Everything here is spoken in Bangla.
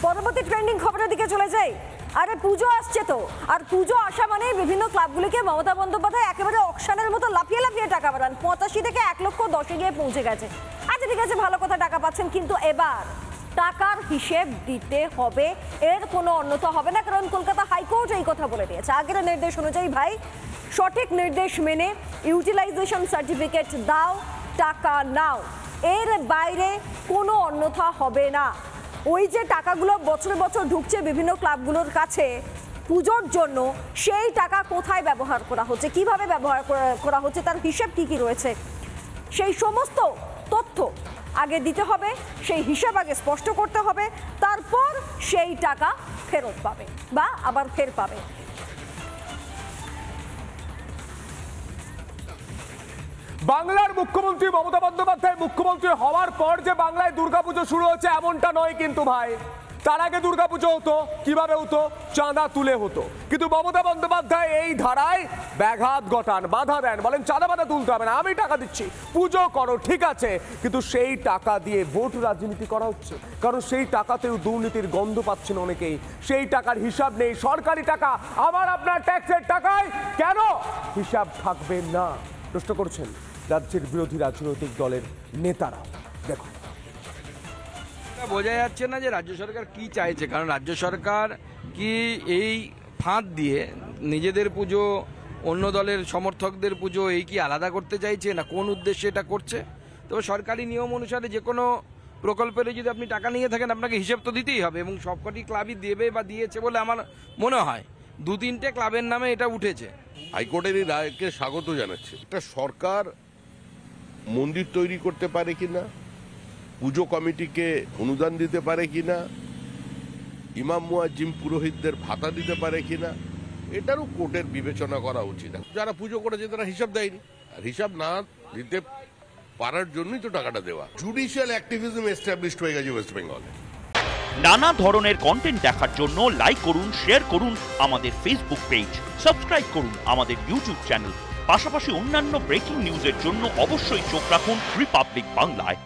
পরবর্তী ট্রেন্ডিং খবরের দিকে চলে যাই। আরে পুজো আসছে তো, আর পুজো আসা মানে বিভিন্ন ক্লাবগুলিকে মমতা বন্দ্যোপাধ্যায় একেবারে অকশনের মতো লাফিয়ে লাফিয়ে টাকা বাড়ান। 85 থেকে 1,10,000 গিয়ে পৌঁছে গেছে। আচ্ছা ঠিক আছে, ভালো কথা, টাকা পাচ্ছেন, কিন্তু এবার টাকার হিসেব দিতে হবে, এর কোনো অন্যথা হবে না, কারণ কলকাতা হাইকোর্ট এই কথা বলে দিয়েছে। আগের নির্দেশ অনুযায়ী ভাই সঠিক নির্দেশ মেনে ইউটিলাইজেশন সার্টিফিকেট দাও, টাকা নাও, এর বাইরে কোনো অন্যথা হবে না। ওই যে টাকাগুলো বছর বছর ঢুকছে বিভিন্ন ক্লাবগুলোর কাছে পুজোর জন্য, সেই টাকা কোথায় ব্যবহার করা হচ্ছে, কিভাবে ব্যবহার করা হচ্ছে, তার হিসেব কী কী রয়েছে, সেই সমস্ত তথ্য আগে দিতে হবে, সেই হিসাব আগে স্পষ্ট করতে হবে, তারপর সেই টাকা ফেরত পাবে বা আবার ফের পাবে। বাংলার মুখ্যমন্ত্রী মমতা বন্দ্যোপাধ্যায় মুখ্যমন্ত্রী হওয়ার পর যে বাংলায় দুর্গাপুজো শুরু হচ্ছে এমনটা নয় কিন্তু ভাই। তার আগে দুর্গাপুজো হতো কিভাবে হতো? চাঁদা তুলে হতো। কিন্তু মমতা বন্দ্যোপাধ্যায় এই ধারায় ব্যাঘাত ঘটান, বাধা দেন, বলেন চাঁদা বাধা তুলতে হবে না, আমি টাকা দিচ্ছি, পুজো করো, ঠিক আছে, কিন্তু সেই টাকা দিয়ে ভোট রাজনীতি করা হচ্ছে, কারণ সেই টাকাতেও দুর্নীতির গন্ধ পাচ্ছেন অনেকেই। সেই টাকার হিসাব নেই, সরকারি টাকা, আমার আপনার ট্যাক্সের টাকায় কেন হিসাব থাকবে না প্রশ্ন করছেন রাজ্যের বিরোধী রাজনৈতিক দলের নেতারা। দেখুন, বোঝা যাচ্ছে না যে রাজ্য সরকার কি চাইছে, কারণ রাজ্য সরকার কি এই ফাঁদ দিয়ে নিজেদের পুজো অন্য দলের সমর্থকদের পুজো এই কি আলাদা করতে চাইছে, না কোন উদ্দেশ্যে এটা করছে? তবে সরকারি নিয়ম অনুসারে যে কোনো প্রকল্পের যদি আপনি টাকা নিয়ে থাকেন আপনাকে হিসেব তো দিতেই হবে, এবং সবকটি ক্লাবই দেবে বা দিয়েছে বলে আমার মনে হয়। 2-3টে ক্লাবের নামে এটা উঠেছে। হাইকোর্টের এই রায়কে স্বাগত জানাচ্ছে। একটা সরকার মন্দির তৈরি করতে পারে কিনা, পুজো কমিটিকে অনুদান দিতে পারে কিনা, ইমাম মুয়াজ্জিম পুরোহিতদের ভাতা দিতে পারে কিনা, এটারও কোর্টের বিবেচনা করা উচিত। যারা পুজো করেছে তারা হিসাব দেয়নি, আর হিসাব না দিতে পারার জন্যই তো টাকাটা দেওয়া। জুডিশিয়াল অ্যাক্টিভিজম এস্টাবলিশড হয়ে গেছে ওয়েস্ট বেঙ্গলে। নানা ধরনের কন্টেন্ট দেখার জন্য লাইক করুন, শেয়ার করুন আমাদের ফেসবুক পেজ, সাবস্ক্রাইব করুন আমাদের ইউটিউব চ্যানেল। পাশাপাশি অন্যান্য ব্রেকিং নিউজের জন্য অবশ্যই চোখ রাখুন রিপাবলিক বাংলায়।